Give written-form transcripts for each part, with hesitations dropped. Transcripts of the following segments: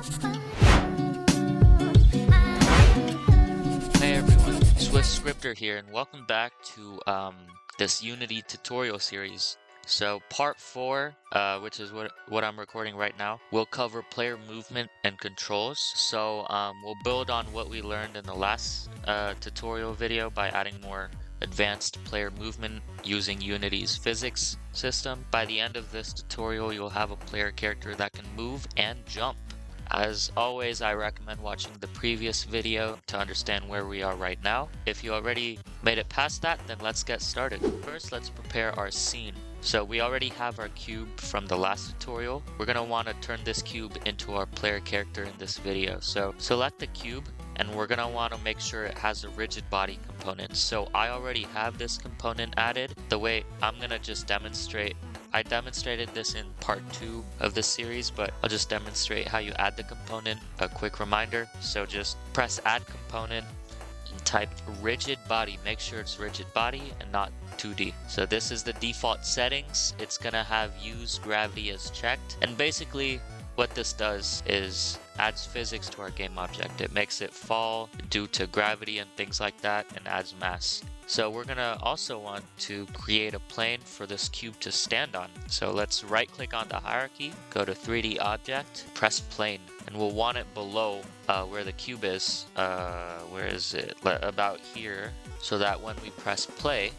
Hey everyone, theswiftscripter here, and welcome back to this Unity tutorial series. So part 4, which is what I'm recording right now, will cover player movement and controls. So we'll build on what we learned in the last tutorial video by adding more advanced player movement using Unity's physics system. By the end of this tutorial, you'll have a player character that can move and jump. As always, I recommend watching the previous video to understand where we are right now. If you already made it past that, then let's get started. First, let's prepare our scene. So we already have our cube from the last tutorial. We're going to want to turn this cube into our player character in this video. So select the cube, and we're going to want to make sure it has a rigid body component. So I already have this component added. The way I'm going to just demonstrate, I demonstrated this in part 2 of this series, but I'll just demonstrate how you add the component. A quick reminder, so just press add component and type rigid body. Make sure it's rigid body and not 2D. So this is the default settings. It's gonna have use gravity as checked, and basically what this does is adds physics to our game object. It makes it fall due to gravity and things like that, and adds mass. So we're gonna also want to create a plane for this cube to stand on. So let's right click on the hierarchy, go to 3D object, press plane, and we'll want it below where the cube is. Where is it? About here, so that when we press play,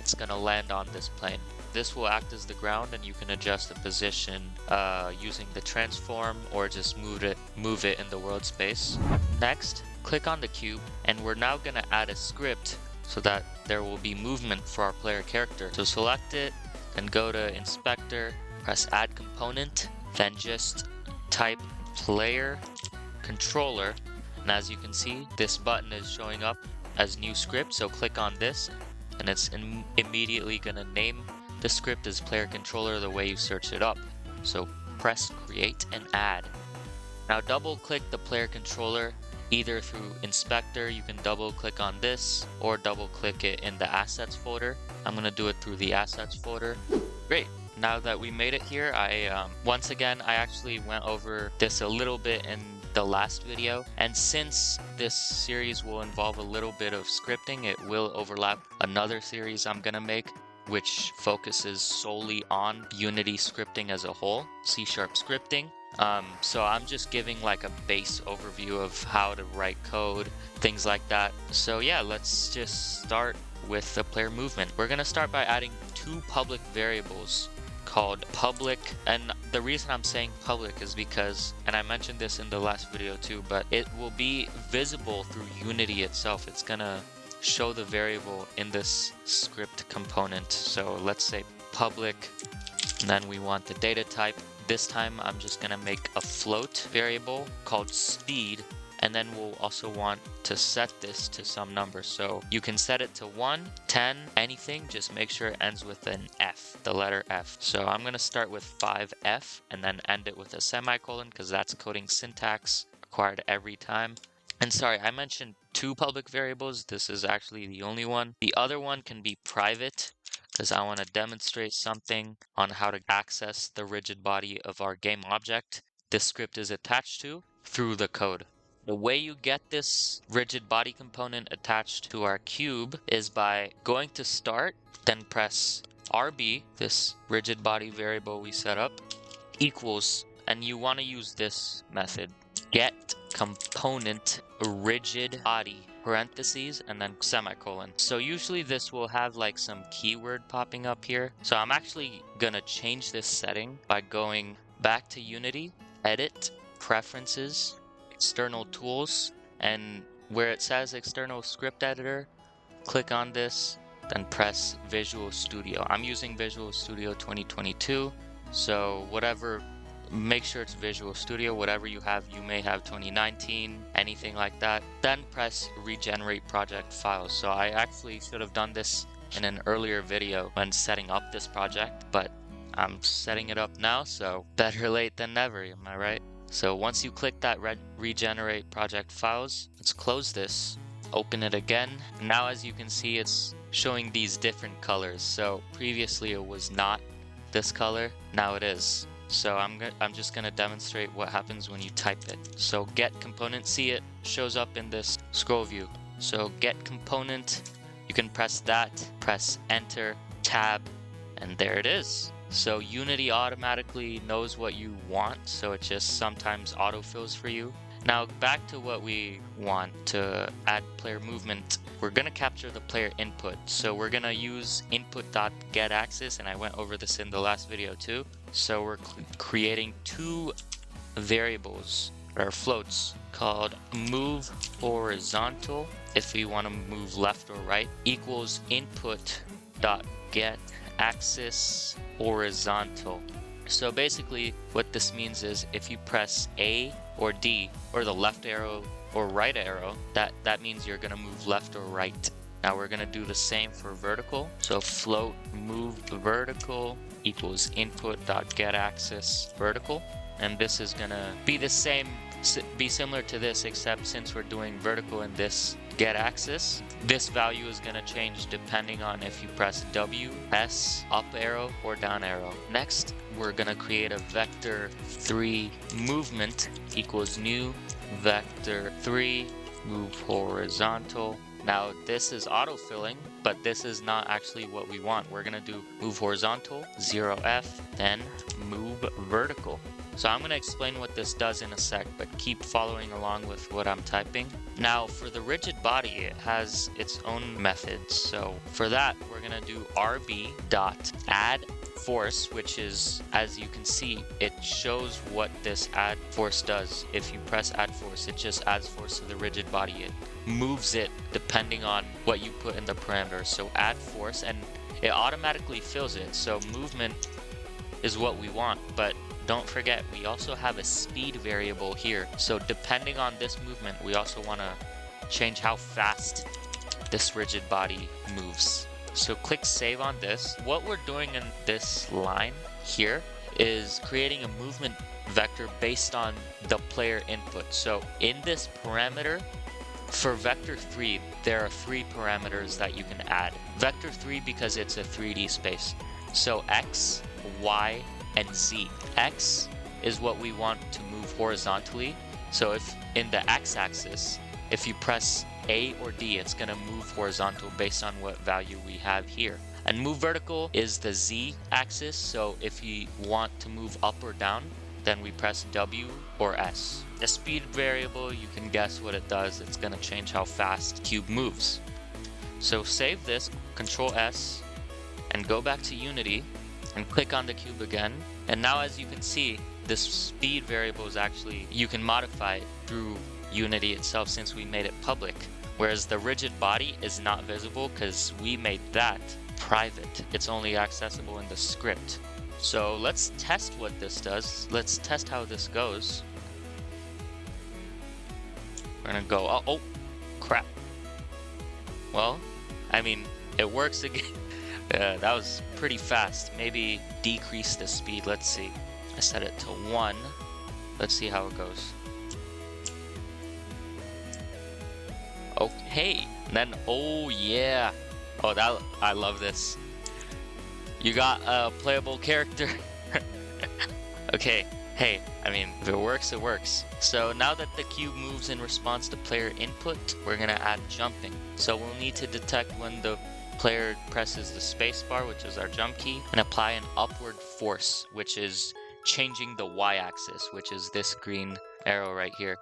it's gonna land on this plane. This will act as the ground, and you can adjust the position using the transform or just move it in the world space. Next, click on the cube, and we're now going to add a script so that there will be movement for our player character. So select it and go to inspector, press add component, then just type player controller, and as you can see, this button is showing up as new script. So click on this, and it's immediately going to name the script as player controller the way you search it up. So press create and add. Now double click the player controller either through inspector. You can double click on this or double click it in the assets folder. I'm gonna do it through the assets folder. Great. Now that we made it here, once again I actually went over this a little bit in the last video, and since this series will involve a little bit of scripting, it will overlap another series I'm gonna make which focuses solely on Unity scripting as a whole, C# scripting. So I'm just giving like a base overview of how to write code, things like that. So yeah, let's just start with the player movement. We're gonna start by adding 2 public variables called public, and the reason I'm saying public is because, and I mentioned this in the last video too, but it will be visible through Unity itself. It's gonna show the variable in this script component. So let's say public, and then we want the data type. This time I'm just gonna make a float variable called speed, and then we'll also want to set this to some number. So you can set it to 1, 10, anything, just make sure it ends with an F, the letter F. So I'm gonna start with 5F and then end it with a semicolon because that's coding syntax required every time. And sorry, I mentioned 2 public variables. This is actually the only one. The other one can be private because I want to demonstrate something on how to access the rigid body of our game object this script is attached to through the code. The way you get this rigid body component attached to our cube is by going to start, then press RB, this rigid body variable we set up, equals, and you want to use this method, get component rigid body, parentheses, and then semicolon. So usually this will have like some keyword popping up here. So I'm actually gonna change this setting by going back to Unity, edit, preferences, external tools, and where it says external script editor, click on this, then press Visual Studio. I'm using Visual Studio 2022, so whatever, make sure it's Visual Studio. Whatever you have, you may have 2019, anything like that. Then press regenerate project files. So I actually should have done this in an earlier video when setting up this project, but I'm setting it up now, so better late than never, am I right? So once you click that regenerate project files, let's close this, open it again. Now as you can see, it's showing these different colors. So previously it was not this color, now it is. So I'm just gonna demonstrate what happens when you type it. So get component, see it shows up in this scroll view. So get component, you can press that, press enter, tab, and there it is. So Unity automatically knows what you want, so it just sometimes autofills for you. Now back to what we want to add player movement. We're gonna capture the player input. So we're gonna use input.getAxis, and I went over this in the last video too. So we're creating two variables or floats called move horizontal if we want to move left or right equals input.getAxis horizontal. So basically what this means is if you press A or D or the left arrow or right arrow, that means you're going to move left or right. Now we're going to do the same for vertical. So float move vertical equals input.getAxis vertical. And this is going to be the same, be similar to this, except since we're doing vertical in this getAxis, this value is going to change depending on if you press W, S, up arrow, or down arrow. Next, we're going to create a vector3 movement equals new vector3 move horizontal. Now this is autofilling, but this is not actually what we want. We're going to do move horizontal, 0F, then move vertical. So I'm going to explain what this does in a sec, but keep following along with what I'm typing. Now for the rigid body, it has its own methods. So for that, we're going to do rb.AddForce, which is, as you can see, it shows what this AddForce does. If you press AddForce, it just adds force to the rigid body. It moves it depending on what you put in the parameters. So AddForce, and it automatically fills it. So movement is what we want, but don't forget, we also have a speed variable here. So depending on this movement, we also want to change how fast this rigid body moves. So click save on this. What we're doing in this line here is creating a movement vector based on the player input. So in this parameter, for vector3, there are 3 parameters that you can add. Vector3 because it's a 3D space. So X, Y, and Z. X is what we want to move horizontally. So if in the x-axis, if you press A or D, it's going to move horizontal based on what value we have here. And move vertical is the z-axis. So if you want to move up or down, then we press W or S. The speed variable, you can guess what it does. It's going to change how fast cube moves. So save this, Control S, and go back to Unity and click on the cube again. And now as you can see, this speed variable is actually, you can modify it through Unity itself since we made it public. Whereas the rigid body is not visible because we made that private. It's only accessible in the script. So let's test what this does. Let's test how this goes. We're gonna go, oh crap. Well, I mean, it works again. That was pretty fast. Maybe decrease the speed. Let's see. I set it to 1. Let's see how it goes. Okay. And then, oh yeah. Oh, that, I love this. You got a playable character. Okay. Hey, I mean, if it works, it works. So now that the cube moves in response to player input, we're gonna add jumping. So we'll need to detect when the player presses the spacebar, which is our jump key, and apply an upward force, which is changing the y-axis, which is this green arrow right here.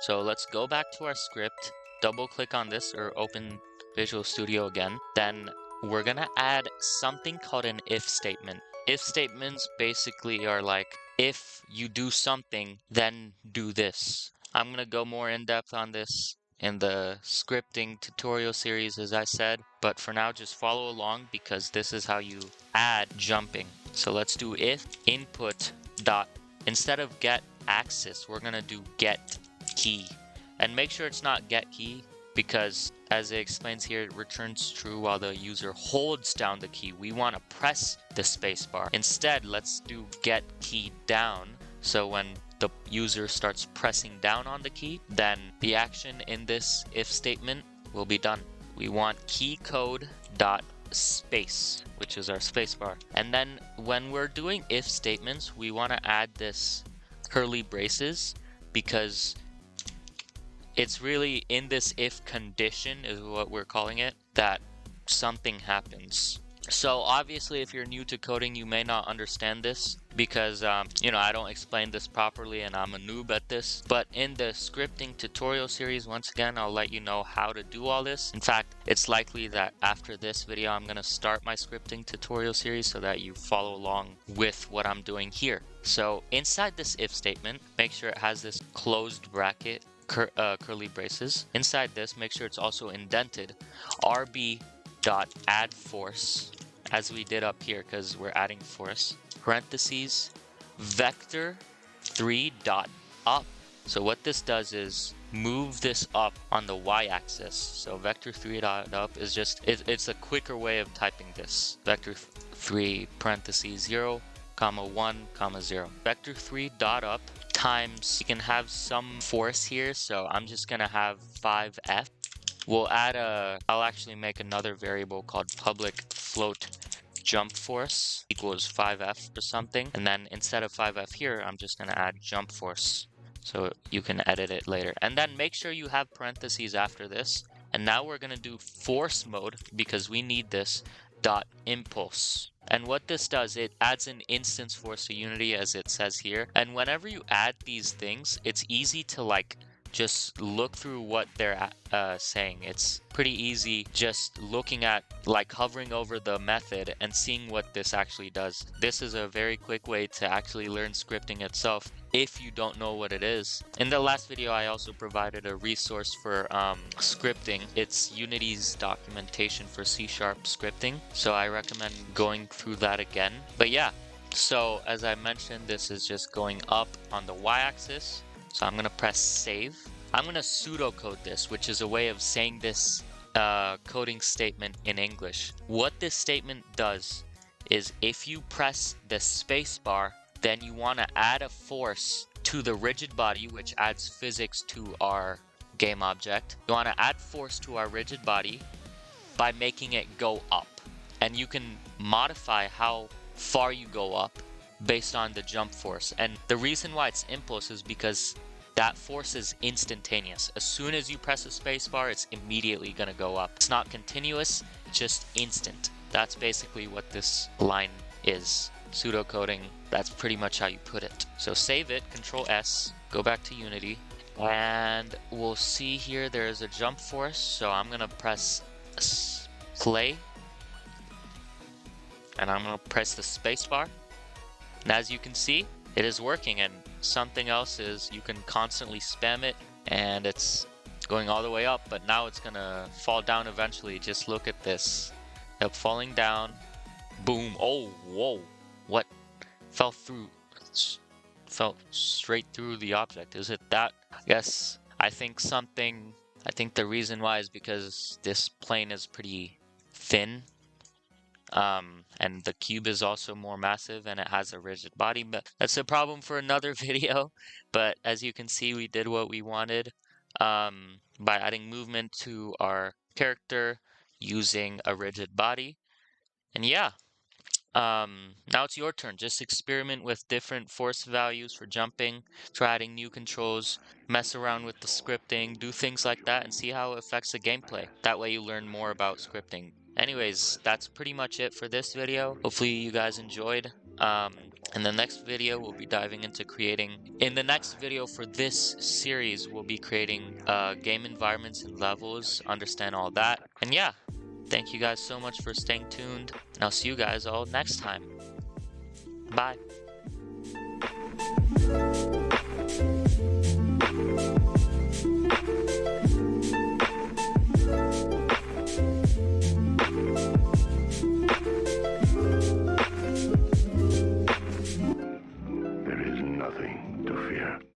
So let's go back to our script, double click on this or open Visual Studio again. Then we're gonna add something called an if statement. If statements basically are like, if you do something, then do this. I'm gonna go more in depth on this in the scripting tutorial series, as I said, but for now just follow along because this is how you add jumping. So let's do if input dot, instead of get axis, we're gonna do get key, and make sure it's not get key because as it explains here, it returns true while the user holds down the key. We want to press the spacebar. Instead, let's do get key down, so when the user starts pressing down on the key, then the action in this if statement will be done. We want key code dot space, which is our spacebar. And then when we're doing if statements, we want to add this curly braces because it's really in this if condition is what we're calling it, that something happens. So obviously if you're new to coding, you may not understand this because, you know, I don't explain this properly and I'm a noob at this. But in the scripting tutorial series, once again, I'll let you know how to do all this. In fact, it's likely that after this video, I'm going to start my scripting tutorial series so that you follow along with what I'm doing here. So inside this if statement, make sure it has this closed bracket, curly braces. Inside this, make sure it's also indented. RB.AddForce, as we did up here because we're adding force, parentheses, vector3.up. So what this does is move this up on the y-axis. So vector3.up is just, it's a quicker way of typing this. Vector3 parentheses 0, comma 1, comma 0. Vector3.up times, you can have some force here, so I'm just gonna have 5f. We'll add I'll actually make another variable called public float jump force equals 5f or something. And then instead of 5f here, I'm just going to add jump force. So you can edit it later. And then make sure you have parentheses after this. And now we're going to do force mode because we need this dot impulse. And what this does, it adds an instance force to Unity as it says here. And whenever you add these things, it's easy to like just look through what they're saying. It's pretty easy just looking at, like, hovering over the method and seeing what this actually does. This is a very quick way to actually learn scripting itself if you don't know what it is. In the last video, I also provided a resource for scripting. It's Unity's documentation for C# scripting. So I recommend going through that again. But yeah, so as I mentioned, this is just going up on the y-axis. So I'm going to press save. I'm going to pseudocode this, which is a way of saying this coding statement in English. What this statement does is if you press the space bar, then you want to add a force to the rigid body, which adds physics to our game object. You want to add force to our rigid body by making it go up. And you can modify how far you go up based on the jump force. And the reason why it's impulse is because that force is instantaneous. As soon as you press the spacebar, it's immediately going to go up. It's not continuous, just instant. That's basically what this line is. Pseudocoding, that's pretty much how you put it. So save it, Control S, go back to Unity, and we'll see here there's a jump force. So I'm going to press play, and I'm going to press the spacebar. And as you can see, it is working. And something else is you can constantly spam it and it's going all the way up, but now it's gonna fall down eventually. Just look at this. Yep, falling down. Boom. Oh, whoa. What? Fell through. Fell straight through the object. Is it that? Yes. I think the reason why is because this plane is pretty thin. And the cube is also more massive and it has a rigid body, but that's a problem for another video. But as you can see, we did what we wanted by adding movement to our character using a rigid body. And yeah, now it's your turn. Just experiment with different force values for jumping, try adding new controls, mess around with the scripting, do things like that and see how it affects the gameplay. That way you learn more about scripting. Anyways, that's pretty much it for this video. Hopefully you guys enjoyed. In the next video, we'll be diving into in the next video for this series, we'll be creating game environments and levels, understand all that. And yeah, thank you guys so much for staying tuned, and I'll see you guys all next time. Bye.